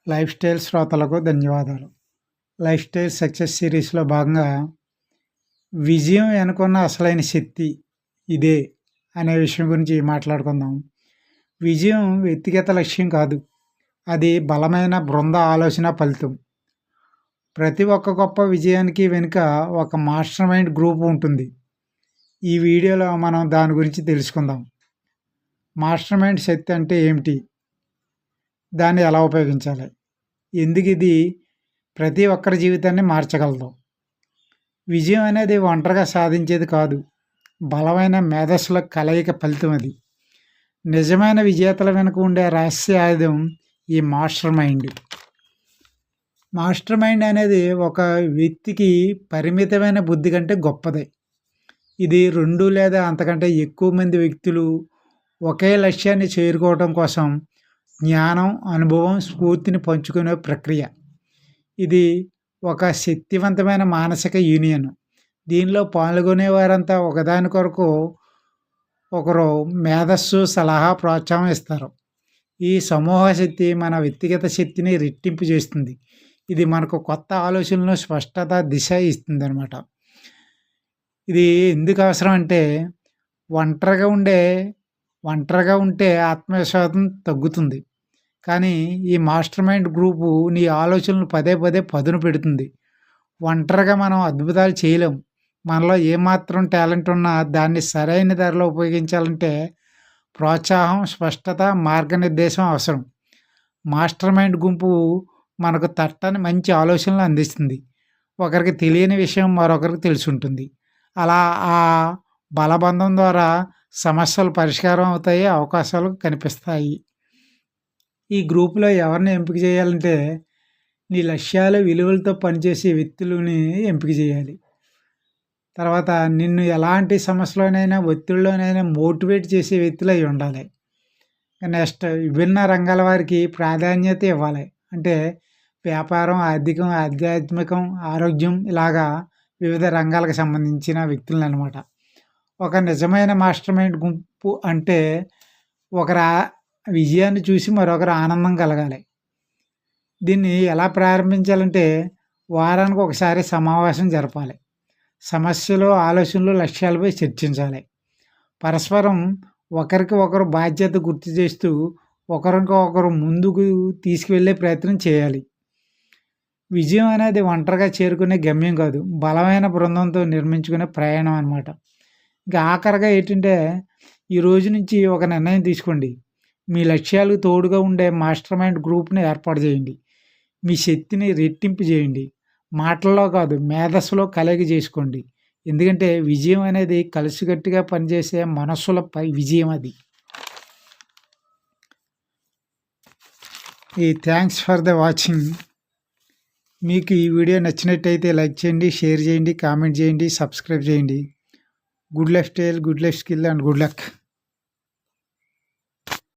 Life style శ్రోతలకు ధన్యవాదాలు. Life style success సిరీస్‌లో భాగంగా విజయం వెనుకున్న అసలైన శక్తి ఇదే అనే విషయం గురించి మాట్లాడుకుందాం. విజయం వ్యక్తిగత లక్ష్యం కాదు. అది బలమైన బృంద ఆలోచన ఫలితం. ప్రతి ఒక్క గొప్ప విజయానికి వెనుక ఒక మాస్టర్ మైండ్ గ్రూప్ ఉంటుంది. ఈ వీడియోలో మనం దాని గురించి తెలుసుకుందాం. మాస్టర్ మైండ్ శక్తి అంటే ఏమిటి? దాన్ని ఎలా ఉపయోగించాలి? ఎందుకు ఇది ప్రతి ఒక్కరి జీవితాన్ని మార్చగలదు? విజయం అనేది ఒంటరిగా సాధించేది కాదు. బలమైన మేధస్సుల కలయిక ఫలితం అది. నిజమైన విజేతల వెనుక ఉండే రహస్య ఆయుధం ఈ మాస్టర్ మైండ్. మాస్టర్ మైండ్ అనేది ఒక వ్యక్తికి పరిమితమైన బుద్ధి కంటే గొప్పది. ఇది 2 లేదా అంతకంటే ఎక్కువ మంది వ్యక్తులు ఒకే లక్ష్యాన్ని చేరుకోవడం కోసం జ్ఞానం, అనుభవం, స్ఫూర్తిని పంచుకునే ప్రక్రియ. ఇది ఒక శక్తివంతమైన మానసిక యూనియన్. దీనిలో పాల్గొనే వారంతా ఒకదానికొరకు ఒకరు మేధస్సు, సలహా, ప్రోత్సాహం ఇస్తారు. ఈ సమూహ శక్తి మన వ్యక్తిగత శక్తిని రెట్టింపు చేస్తుంది. ఇది మనకు కొత్త ఆలోచనలను, స్పష్టత, దిశ ఇస్తుందన్నమాట. ఇది ఎందుకు అవసరం అంటే ఒంటరిగా ఉంటే ఆత్మవిశ్వాసం తగ్గుతుంది. కానీ ఈ మాస్టర్ మైండ్ గ్రూపు నీ ఆలోచనలు పదే పదే పదును పెడుతుంది. ఒంటరిగా మనం అద్భుతాలు చేయలేం. మనలో ఏమాత్రం టాలెంట్ ఉన్నా దాన్ని సరైన దారిలో ఉపయోగించాలంటే ప్రోత్సాహం, స్పష్టత, మార్గనిర్దేశం అవసరం. మాస్టర్ మైండ్ గుంపు మనకు తట్టని మంచి ఆలోచనలు అందిస్తుంది. ఒకరికి తెలియని విషయం మరొకరికి తెలిసి ఉంటుంది. అలా ఆ బలబంధం ద్వారా సమస్యలు పరిష్కారం అవుతాయి, అవకాశాలు కనిపిస్తాయి. ఈ గ్రూపులో ఎవరిని ఎంపిక చేయాలంటే నీ లక్ష్యాలు, విలువలతో పనిచేసే వ్యక్తులని ఎంపిక చేయాలి. తర్వాత నిన్ను ఎలాంటి సమస్యలోనైనా, ఒత్తిడిలోనైనా మోటివేట్ చేసే వ్యక్తులు అయి ఉండాలి. నెక్స్ట్ విభిన్న రంగాల వారికి ప్రాధాన్యత ఇవ్వాలి. అంటే వ్యాపారం, ఆర్థికం, ఆధ్యాత్మికం, ఆరోగ్యం ఇలాగా వివిధ రంగాలకు సంబంధించిన వ్యక్తులను అనమాట. ఒక నిజమైన మాస్టర్ మైండ్ గుంపు అంటే ఒకరి విజయాన్ని చూసి మరొకరు ఆనందం కలగాలి. దీన్ని ఎలా ప్రారంభించాలంటే వారానికి ఒకసారి సమావేశం జరపాలి. సమస్యలు, ఆలోచనలు, లక్ష్యాలపై చర్చించాలి. పరస్పరం ఒకరికి ఒకరు బాధ్యత గుర్తు చేస్తూ ఒకరికొకరు ముందుకు తీసుకువెళ్ళే ప్రయత్నం చేయాలి. విజయం అనేది ఒంటరిగా చేరుకునే గమ్యం కాదు, బలమైన బృందంతో నిర్మించుకునే ప్రయాణం అనమాట. ఇంకా ఆఖరిగా ఏంటంటే ఈ రోజు నుంచి ఒక నిర్ణయం తీసుకోండి. మీ లక్ష్యాలకు తోడుగా ఉండే మాస్టర్ మైండ్ గ్రూప్ని ఏర్పాటు చేయండి. మీ శక్తిని రెట్టింపు చేయండి. మాటల్లో కాదు, మేధస్సులో కలయిక చేసుకోండి. ఎందుకంటే విజయం అనేది కలిసికట్టుగా పనిచేసే మనస్సులపై విజయం అది. Thanks for the watching. మీకు ఈ వీడియో నచ్చినట్టయితే లైక్ చేయండి, షేర్ చేయండి, కామెంట్ చేయండి, సబ్స్క్రైబ్ చేయండి. Good life style, good life skill and good luck.